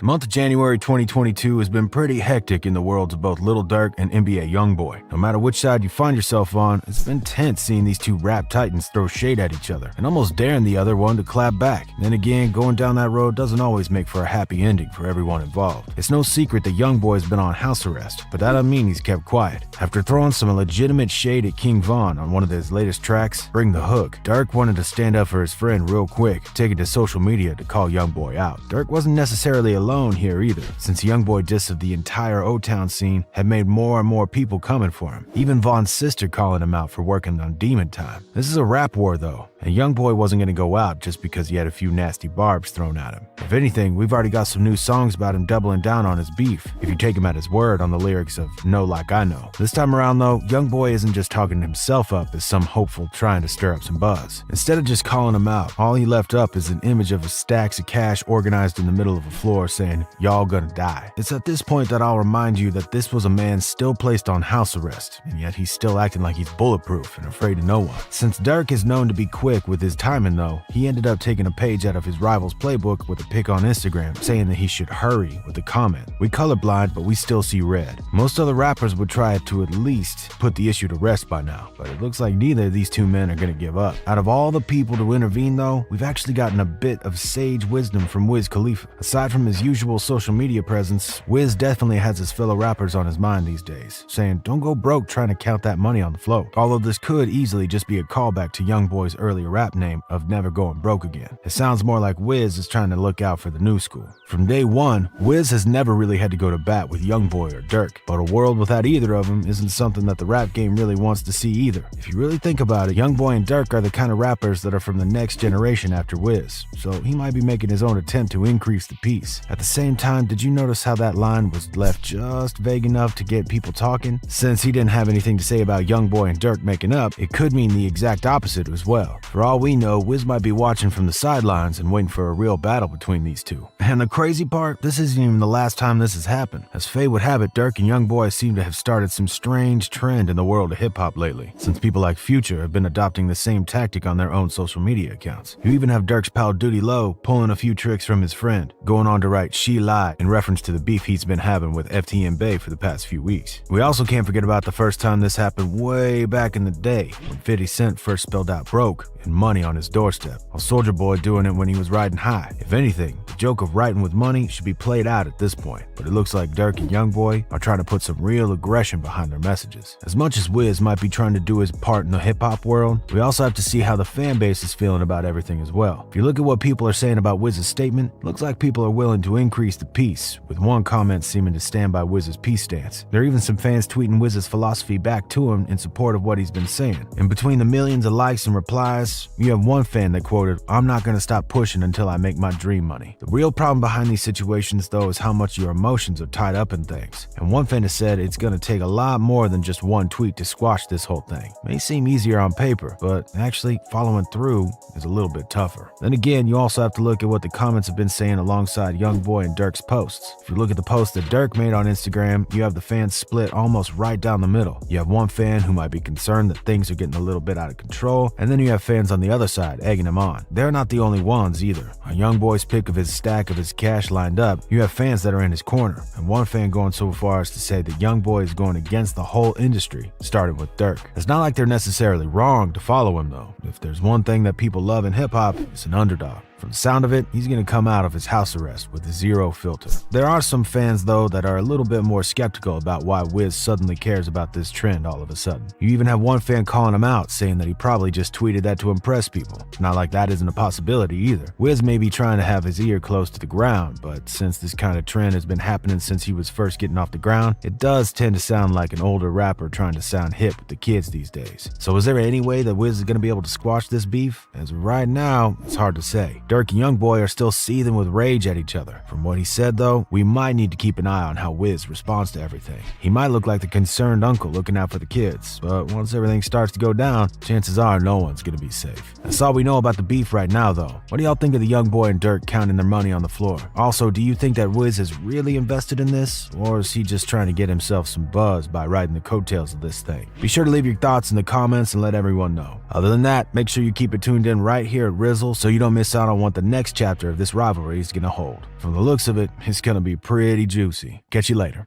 The month of January 2022 has been pretty hectic in the worlds of both Lil Durk and NBA Youngboy. No matter which side you find yourself on, it's been tense seeing these two rap titans throw shade at each other and almost daring the other one to clap back. Then again, going down that road doesn't always make for a happy ending for everyone involved. It's no secret that Youngboy's been on house arrest, but that doesn't mean he's kept quiet. After throwing some legitimate shade at King Von on one of his latest tracks, Bring the Hook, Durk wanted to stand up for his friend real quick, taking to social media to call Youngboy out. Durk wasn't necessarily alone here either, since Youngboy diss of the entire O-Town scene had made more and more people coming for him, even Von's sister calling him out for working on Demon Time. This is a rap war though, and Youngboy wasn't going to go out just because he had a few nasty barbs thrown at him. If anything, we've already got some new songs about him doubling down on his beef, if you take him at his word on the lyrics of Know Like I Know. This time around though, Youngboy isn't just talking himself up as some hopeful trying to stir up some buzz. Instead of just calling him out, all he left up is an image of stacks of cash organized in the middle of a floor saying, "Y'all gonna die." It's at this point that I'll remind you that this was a man still placed on house arrest, and yet he's still acting like he's bulletproof and afraid of no one. Since Durk is known to be quick with his timing though, he ended up taking a page out of his rival's playbook with a pic on Instagram saying that he should hurry with the comment, "We colorblind, but we still see red." Most other rappers would try to at least put the issue to rest by now, but it looks like neither of these two men are gonna give up. Out of all the people to intervene though, we've actually gotten a bit of sage wisdom from Wiz Khalifa. Aside from his usual social media presence, Wiz definitely has his fellow rappers on his mind these days, saying don't go broke trying to count that money on the float. Although this could easily just be a callback to Youngboy's earlier rap name of never going broke again. It sounds more like Wiz is trying to look out for the new school. From day one, Wiz has never really had to go to bat with Youngboy or Durk, but a world without either of them isn't something that the rap game really wants to see either. If you really think about it, Youngboy and Durk are the kind of rappers that are from the next generation after Wiz, so he might be making his own attempt to increase the peace. At the same time, did you notice how that line was left just vague enough to get people talking? Since he didn't have anything to say about Youngboy and Durk making up, it could mean the exact opposite as well. For all we know, Wiz might be watching from the sidelines and waiting for a real battle between these two. And the crazy part, this isn't even the last time this has happened. As fate would have it, Durk and Youngboy seem to have started some strange trend in the world of hip-hop lately, since people like Future have been adopting the same tactic on their own social media accounts. You even have Durk's pal Duty Low pulling a few tricks from his friend, going on to write "She Lied" in reference to the beef he's been having with FTM Bay for the past few weeks. We also can't forget about the first time this happened way back in the day, when 50 Cent first spelled out broke and money on his doorstep, while Soulja Boy doing it when he was riding high. If anything, the joke of writing with money should be played out at this point, but it looks like Durk and Youngboy are trying to put some real aggression behind their messages. As much as Wiz might be trying to do his part in the hip-hop world, we also have to see how the fan base is feeling about everything as well. If you look at what people are saying about Wiz's statement, it looks like people are willing to increase the peace, with one comment seeming to stand by Wiz's peace stance. There are even some fans tweeting Wiz's philosophy back to him in support of what he's been saying. In between the millions of likes and replies, you have one fan that quoted, "I'm not gonna stop pushing until I make my dream money." The real problem behind these situations though is how much your emotions are tied up in things. And one fan has said it's gonna take a lot more than just one tweet to squash this whole thing. It may seem easier on paper, but actually following through is a little bit tougher. Then again, you also have to look at what the comments have been saying alongside Youngboy and Durk's posts. If you look at the post that Durk made on Instagram, you have the fans split almost right down the middle. You have one fan who might be concerned that things are getting a little bit out of control, and then you have fans on the other side egging him on. They're not the only ones either. On Youngboy's pic of his stack of his cash lined up, you have fans that are in his corner, and one fan going so far as to say that Youngboy is going against the whole industry, starting with Durk. It's not like they're necessarily wrong to follow him though. If there's one thing that people love in hip-hop, it's an underdog. From the sound of it, he's going to come out of his house arrest with zero filter. There are some fans though that are a little bit more skeptical about why Wiz suddenly cares about this trend all of a sudden. You even have one fan calling him out, saying that he probably just tweeted that to impress people. Not like that isn't a possibility either. Wiz may be trying to have his ear close to the ground, but since this kind of trend has been happening since he was first getting off the ground, it does tend to sound like an older rapper trying to sound hip with the kids these days. So is there any way that Wiz is going to be able to squash this beef? As of right now, it's hard to say. Durk and Youngboy are still seething with rage at each other. From what he said though, we might need to keep an eye on how Wiz responds to everything. He might look like the concerned uncle looking out for the kids, but once everything starts to go down, chances are no one's gonna be safe. That's all we know about the beef right now though. What do y'all think of the Youngboy and Durk counting their money on the floor? Also, do you think that Wiz is really invested in this, or is he just trying to get himself some buzz by riding the coattails of this thing? Be sure to leave your thoughts in the comments and let everyone know. Other than that, make sure you keep it tuned in right here at Rizzle so you don't miss out on on what the next chapter of this rivalry is gonna hold. From the looks of it, it's gonna be pretty juicy. Catch you later.